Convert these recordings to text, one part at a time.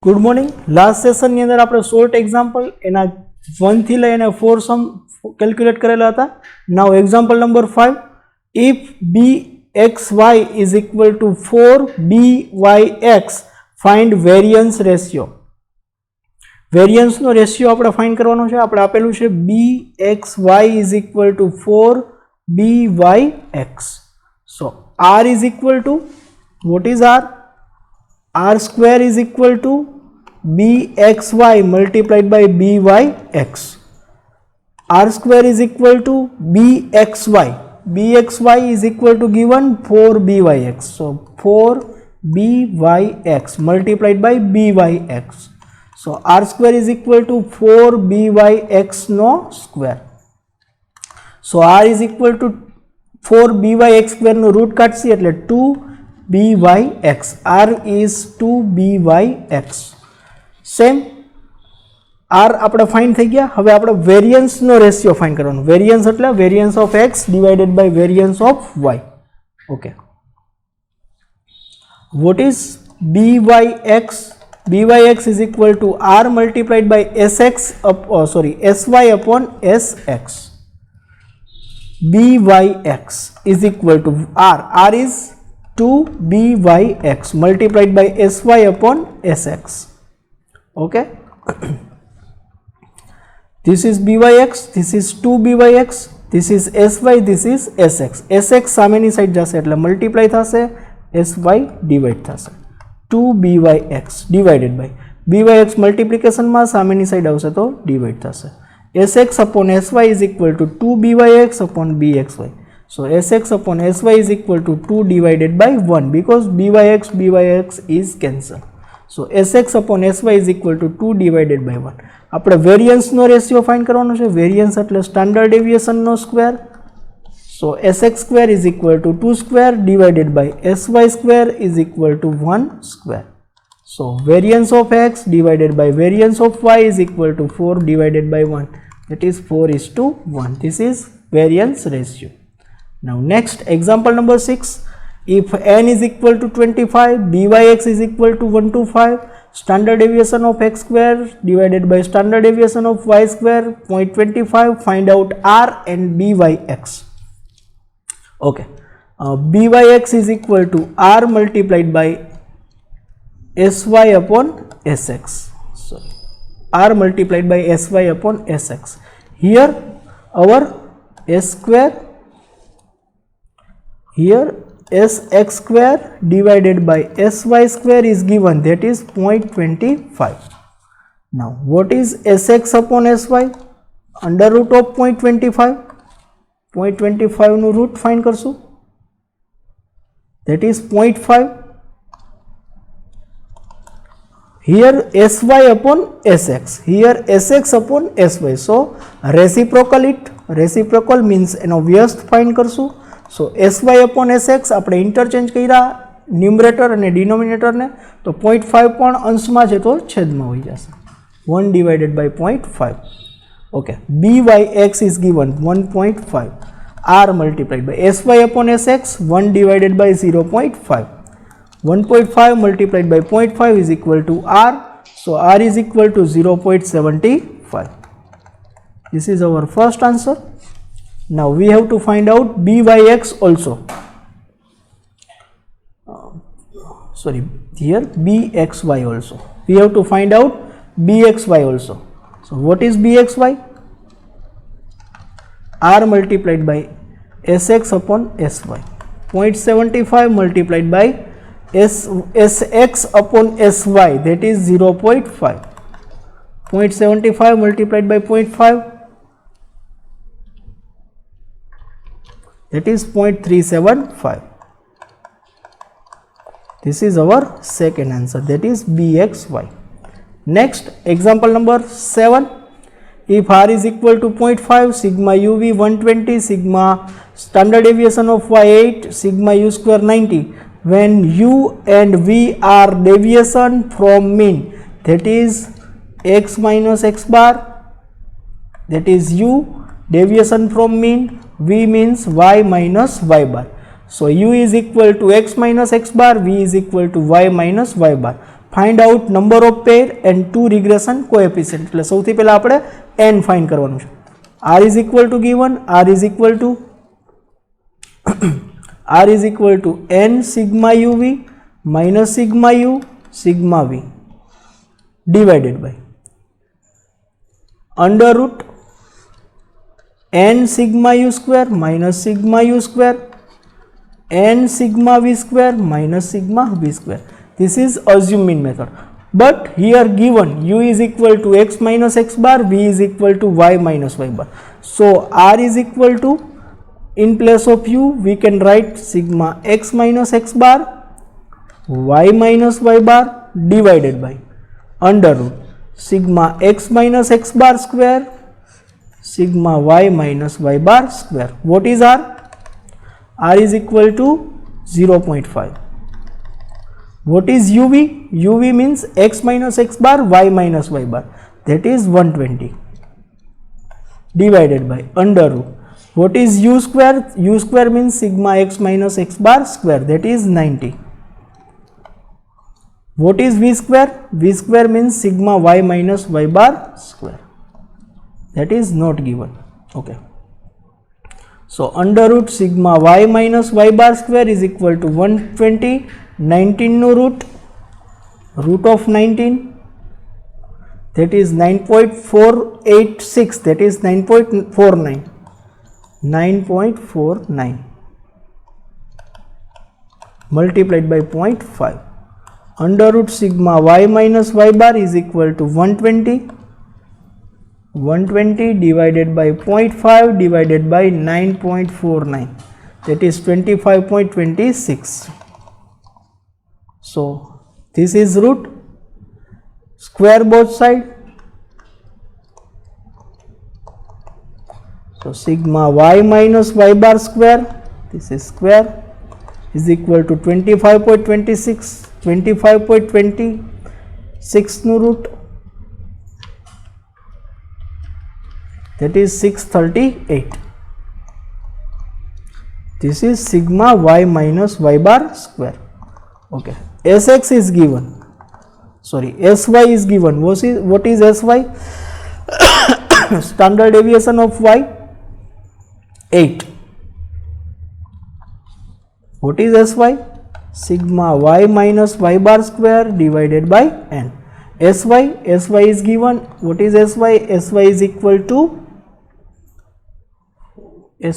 Good morning. Last session ની અંદર આપણે શોર્ટ એક્ઝામ્પલ એના 1 થી લઈને 4 સમ કેલ્ક્યુલેટ કરેલા હતા। નાઉ example number 5, if bxy is equal to 4byx find variance ratio। Variance નો રેશિયો આપણે ફાઇન્ડ કરવાનો છે। આપણે આપેલું છે bxy is equal to 4byx, so r is equal to, what is r? R square is equal to bxy multiplied by byx. R square is equal to bxy. Bxy is equal to given 4byx. So 4byx multiplied by byx. So r square is equal to 4byx no square. So r is equal to 4byx square no root કાઢશી એટલે 2byx. r is 2byx. Same r આપણે find થઈ ગયા। હવે આપણે variance નો ratio find કરવાનો। Variance એટલે variance of x divided by variance of y। Okay, what is byx? byx is equal to r multiplied by sy upon sx. byx is equal to r is 2byx multiplied by sy upon sx. Okay, this is byx, this is 2byx, this is sy, this is sx. sx સામેની side જશે એટલે multiply થશે, sy divide થશે। 2byx divided by byx multiplication માં સામેની side આવશે તો divide થશે। sx upon sy is equal to 2byx upon bxy. So sx upon sy is equal to 2 divided by 1 because byx is cancel. So sx upon sy is equal to 2 divided by 1. આપણે variance નો ratio find કરવાનો છે। Variance એટલે standard deviation no square. So sx square is equal to 2 square divided by sy square is equal to 1 square. So variance of x divided by variance of y is equal to 4 divided by 1, that is 4:1. This is variance ratio. Now next example number 6, if n is equal to 25, byx is equal to 1 to 5, standard deviation of x square divided by standard deviation of y square 0.25, find out r and byx. Okay, byx is equal to r multiplied by sy upon sx. Sorry, r multiplied by sy upon sx. Here our s square, here sx square divided by sy square is given, that is 0.25. Now what is sx upon sy? Under root of 0.25. 0.25 નું route find કરશું, that is 0.5. Here sy upon sx, here sx upon sy. So reciprocal it, reciprocal means એનો વ્યસ્ત find કરશું। So sy upon sx આપણે interchange કર્યા numerator અને denominator ને, તો 0.5 પણ અંશમાં છે તો છેદમાં હોઈ જશે, 1 divided by 0.5. Okay, byx is given 1.5, r multiplied by sy upon sx 1 divided by 0.5. 1.5 multiplied by 0.5 is equal to r, so r is equal to 0.75. This is our first answer. Now we have to find out byx also. Here bxy also. We have to find out bxy also. So what is bxy? r multiplied by sx upon sy. 0.75 multiplied by sx upon sy, that is 0.5. 0.75 multiplied by 0.5, that is 0.375. This is our second answer, that is bxy. Next example number 7, if r is equal to 0.5, sigma uv 120, sigma standard deviation of y 8, sigma u square 90, when u and v are deviation from mean, that is x minus x bar, that is u, deviation from mean, v means y minus y bar. So u is equal to x minus x bar, v is equal to y minus y bar. find out number of pair and 2 regression coefficient એટલે સૌથી પહેલા આપણે n find કરવાનું છે. r is equal to given r is equal to r is equal to n sigma uv minus sigma u sigma v divided by under root n sigma u square minus sigma u square n sigma v square minus sigma v square. This is assume mean method, but here given u is equal to x minus x bar, v is equal to y minus y bar. So r is equal to, in place of u we can write sigma x minus x bar y minus y bar divided by under root sigma x minus x bar square sigma y minus y bar square. What is r? R is equal to 0.5. What is uv? uv means x minus x bar y minus y bar, that is 120 divided by under root. What is u square? U square means sigma x minus x bar square, that is 90. What is v square? V square means sigma y minus y bar square, that is not given. Okay. So under root sigma y minus y bar square is equal to 120, 19 no root of 19, that is 9.486, that is 9.49, 9.49 multiplied by 0.5. Under root sigma y minus y bar is equal to 120 divided by 0.5 divided by 9.49, that is 25.26. So this is root, square both side. So sigma y minus y bar square, this is square, is equal to 25.26, 25.26 no root, that is 638. This is sigma y minus y bar square. Okay. Sx is given, sorry, sy is given. What is sy? Standard deviation of y 8. What is sy? Sigma y minus y bar square divided by n. Sy is given. What is sy? Sy is equal to 8.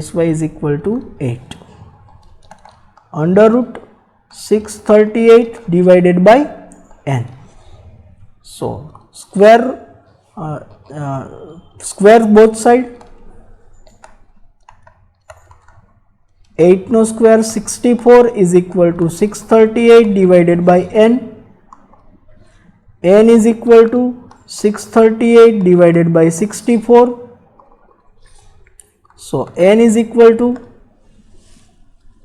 Sy is equal to 8 under root 638 divided by n. So square both side. 8 no square 64 is equal to 638 divided by n. N is equal to 638 divided by 64. So n is equal to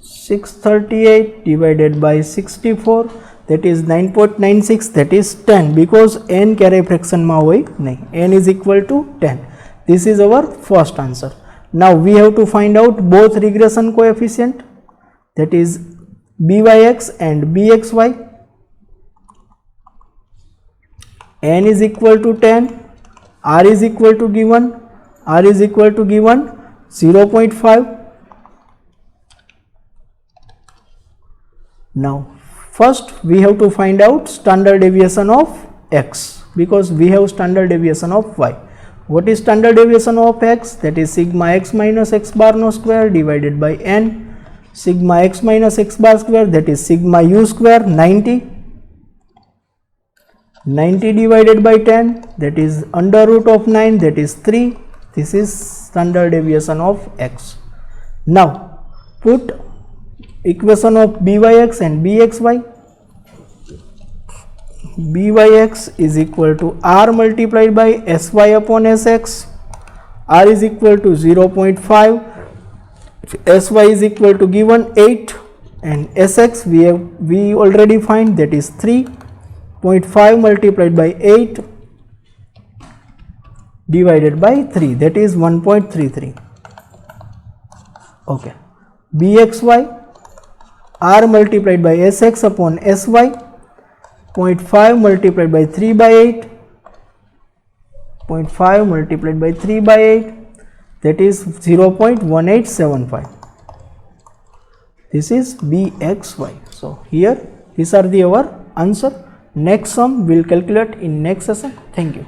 638 divided by 64, that is 9.96, that is 10, because n carry fraction ma hoy nahi. N is equal to 10. This is our first answer. Now we have to find out both regression coefficient, that is byx and bxy. N is equal to 10, r is equal to given 0.5. Now first we have to find out standard deviation of x, because we have standard deviation of y. What is standard deviation of x? That is sigma x minus x bar no square divided by n. Sigma x minus x bar square, that is sigma u square 90. 90 divided by 10, that is under root of 9, that is 3. This is standard deviation of x. Now put equation of byx and bxy. Byx is equal to r multiplied by sy upon sx. R is equal to 0.5, sy is equal to given 8, and sx we already find, that is 3.5 multiplied by 8 divided by 3, that is 1.33. Okay. Bxy, r multiplied by sx upon sy, 0.5 multiplied by 3 by 8, 0.5 multiplied by 3 by 8, that is 0.1875. This is bxy. So here these are our answer. Next sum we will calculate in next session. Thank you.